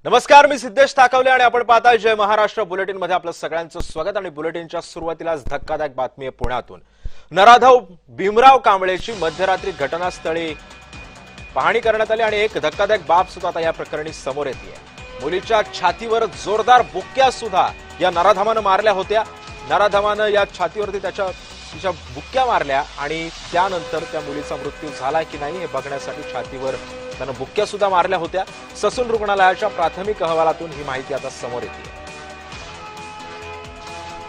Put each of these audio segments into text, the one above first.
नमस्कार, मी सिद्धेश ताकवले आणि आपण पाहताय जय महाराष्ट्र बुलेटिन मध्ये आपलं सगळ्यांचं स्वागत। आणि बुलेटिनच्या सुरुवातीलाच धक्कादायक बातमी आहे पुण्यातून। नराधव भीमराव कांबळेची मध्यरात्री घटनास्थळी पाहणी करण्यात आली आणि एक धक्कादायक बाब सुद्धा आता या प्रकरणी समोर येते। मुलीच्या छातीवर जोरदार बुक्क्या सुद्धा या नराधमानं मारल्या होत्या। नराधमानं या छातीवरती तिच्या बुक्क्या मारल्या आणि त्यानंतर त्या मुलीचा मृत्यू झाला की नाही हे बघण्यासाठी छातीवर त्यानं बुक्क्या सुद्धा मारल्या होत्या। ससून रुग्णालयाच्या प्राथमिक अहवालातून ही माहिती आता समोर येते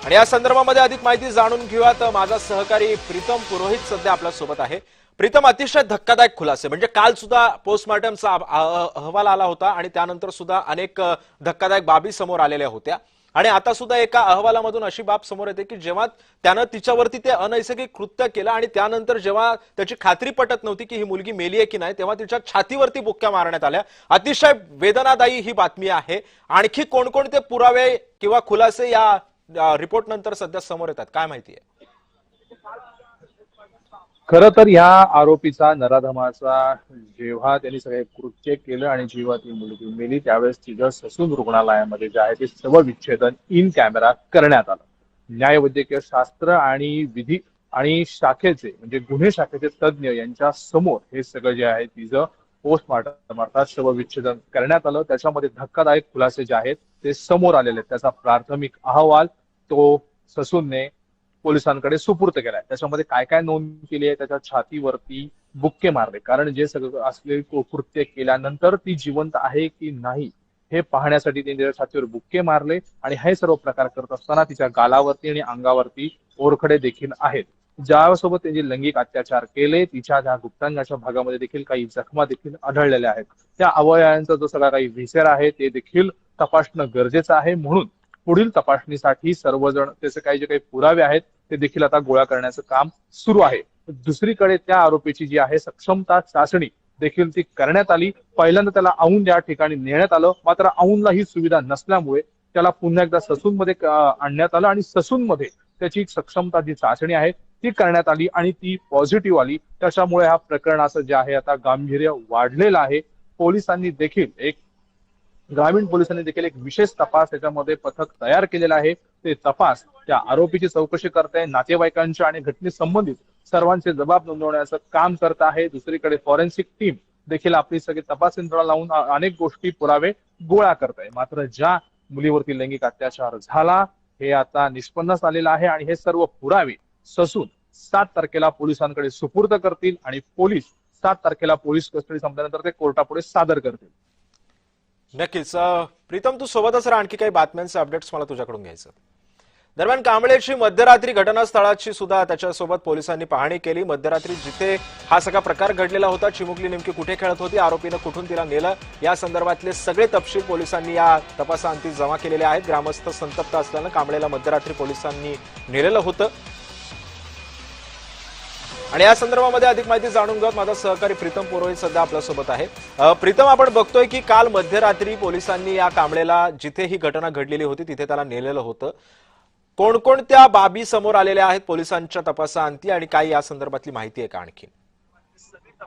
आणि या संदर्भामध्ये अधिक माहिती जाणून घेऊया तर माझा सहकारी प्रीतम पुरोहित सध्या आपल्या सोबत आहे। प्रीतम, अतिशय धक्कादायक खुलासे म्हणजे काल सुद्धा पोस्टमॉर्टमचा अहवाल आला होता आणि त्यानंतर सुद्धा अनेक धक्कादायक बाबी समोर आलेल्या होत्या आणि आता सुद्धा एका अहवालामधून अशी बाब समोर येते की जेव्हा त्यानं तिच्यावरती ते अनैसर्गिक कृत्य केलं आणि त्यानंतर जेव्हा त्याची खात्री पटत नव्हती की ही मुलगी मेली आहे की नाही तेव्हा तिच्या छातीवरती बुक्क्या मारण्यात आल्या। अतिशय वेदनादायी ही बातमी आहे। आणखी कोणकोणते पुरावे किंवा खुलासे या रिपोर्ट नंतर सध्या समोर येतात, काय माहिती आहे? खरं तर या आरोपीचा नराधमाचा जेव्हा त्यांनी सगळे कृत्य केलं आणि जेव्हा ती मुलगी मेली त्यावेळेस तिचं ससून रुग्णालयामध्ये जे आहे ते शवविच्छेदन इन कॅमेरा करण्यात आलं। न्यायवैद्यकीय शास्त्र आणि विधी आणि शाखेचे म्हणजे गुन्हे शाखेचे तज्ज्ञ यांच्या समोर हे सगळं जे आहे तिचं पोस्टमॉर्टम अर्थात शवविच्छेदन करण्यात आलं। त्याच्यामध्ये धक्कादायक खुलासे जे आहेत ते समोर आलेले आहेत। त्याचा प्राथमिक अहवाल तो ससूनने पोलिसांकडे सुपूर्त केलाय। त्याच्यामध्ये काय काय नोंद केली आहे, त्याच्या छातीवरती बुक्के मारले, कारण जे सगळं असले कृत्य केल्यानंतर ती जिवंत आहे की नाही हे पाहण्यासाठी त्यांनी तिच्या छातीवर बुक्के मारले आणि हे सर्व प्रकार करत असताना तिच्या गालावरती आणि अंगावरती ओरखडे देखील आहेत। ज्यासोबत त्यांनी लैंगिक अत्याचार केले तिच्या त्या गुप्तांगाच्या भागामध्ये देखील काही जखमा देखील आढळलेल्या आहेत। त्या अवयवांचा जो सगळा काही विसर आहे ते देखील तपासणं गरजेचं आहे। म्हणून पुढील तपासणीसाठी सर्वजण त्याचे काही जे काही पुरावे आहेत ते देखील आता गोळा करण्याचं काम सुरू आहे। दुसरीकडे त्या आरोपीची जी आहे सक्षमता चाचणी देखील ती करण्यात आली। पहिल्यांदा त्याला औंध या ठिकाणी नेण्यात आलं, मात्र औंधला ही सुविधा नसल्यामुळे त्याला पुन्हा एकदा ससूनमध्ये आणण्यात आलं आणि ससूनमध्ये त्याची सक्षमता जी चाचणी आहे ती करण्यात आली आणि ती पॉझिटिव्ह आली। त्याच्यामुळे हा प्रकरणाचं जे आहे आता गांभीर्य वाढलेलं आहे। पोलिसांनी देखील ग्रामीण पोलिसांनी देखील एक विशेष तपास त्याच्यामध्ये पथक तयार केलेलं आहे। ते तपास त्या आरोपीची चौकशी करताय, नातेवाईकांच्या आणि घटनेशी संबंधित सर्वांचे जबाब नोंदवण्याचं काम करत आहे। दुसरीकडे फॉरेन्सिक टीम देखील आपली सगळी तपास यंत्रणा लावून अनेक गोष्टी पुरावे गोळा करत आहे। मात्र ज्या मुलीवरती लैंगिक अत्याचार झाला हे आता निष्पन्नास आलेलं आहे आणि हे सर्व पुरावे ससून 7 तारखेला पोलिसांकडे सुपूर्द करतील आणि पोलीस 7 तारखेला पोलीस कस्टडी संपल्यानंतर ते कोर्टापुढे सादर करतील। नक्कीच प्रीतम, तू सोबतच राहा, आणखी काही बातम्यांचे अपडेट्स मला तुझ्याकडून घ्यायचं। दरम्यान कांबळेची मध्यरात्री घटनास्थळाची सुद्धा त्याच्यासोबत पोलिसांनी पाहणी केली। मध्यरात्री जिथे हा सगळा प्रकार घडलेला होता, चिमुकली नेमकी कुठे खेळत होती, आरोपीनं कुठून तिला नेलं, या संदर्भातले सगळे तपशील पोलिसांनी या तपासाअंती जमा केलेले आहेत। ग्रामस्थ संतप्त असल्यानं कांबळेला मध्यरात्री पोलिसांनी नेलेलं होतं आणि या संदर्भामध्ये अधिक माहिती जाणून घेऊयात। माझा सहकारी प्रीतम पुरोहित सध्या आपल्यासोबत आहे। प्रीतम, आपण बघतोय की काल मध्यरात्री पोलिसांनी या कांबळेला जिथे ही घटना घडलेली होती तिथे त्याला नेलेलं होतं। कोणकोणत्या बाबी समोर आलेल्या आहेत पोलिसांच्या तपासाअंती आणि काय या संदर्भातली माहिती आहे का आणखी?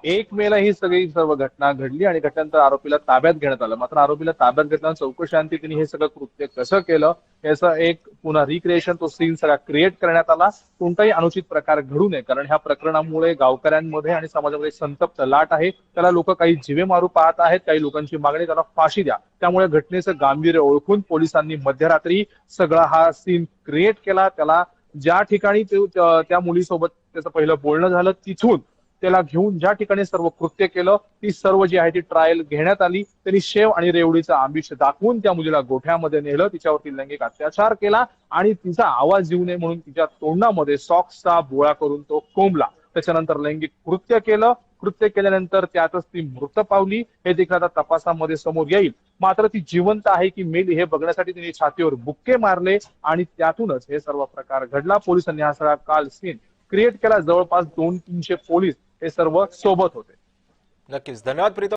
1 मेला ही सगळी सर्व घटना घडली आणि घटनेनंतर आरोपीला ताब्यात घेण्यात आलं। मात्र आरोपीला ताब्यात घेतल्यानंतर चौकशीअंती त्यांनी हे सगळं कृत्य कसं केलं याचं एक पुन्हा रिक्रिएशन तो सीन सगळा क्रिएट करण्यात आला। कोणताही अनुचित प्रकार घडू नये, कारण ह्या प्रकरणामुळे गावकऱ्यांमध्ये आणि समाजामध्ये संतप्त लाट आहे। त्याला लोक काही जीवे मारू पाहत आहेत, काही लोकांची मागणी त्याला फाशी द्या। त्यामुळे घटनेचं गांभीर्य ओळखून पोलिसांनी मध्यरात्री सगळा हा सीन क्रिएट केला। त्याला ज्या ठिकाणी त्या मुलीसोबत त्याचं पहिलं बोलणं झालं तिथून त्याला घेऊन ज्या ठिकाणी सर्व कृत्य केलं ती सर्व जी आहे ती ट्रायल घेण्यात आली। त्यांनी शेव आणि रेवडीचा आमिष दाखवून त्या मुलीला गोठ्यामध्ये नेलं, तिच्यावरती लैंगिक अत्याचार केला आणि तिचा आवाज येऊ नये म्हणून तिच्या तोंडामध्ये सॉक्सचा बोळा करून तो कोंबला। त्याच्यानंतर लैंगिक कृत्य केलं। कृत्य केल्यानंतर त्यातच ती मृत पावली हे देखील आता तपासामध्ये समोर येईल। मात्र ती जिवंत आहे की मेली हे बघण्यासाठी तिने छातीवर बुक्के मारले आणि त्यातूनच हे सर्व प्रकार घडला। पोलिसांनी हा सगळा काल सीन क्रिएट केला। जवळपास 200-300 पोलीस हे सर्व सोबत होते। नक्कीच, धन्यवाद प्रीतम।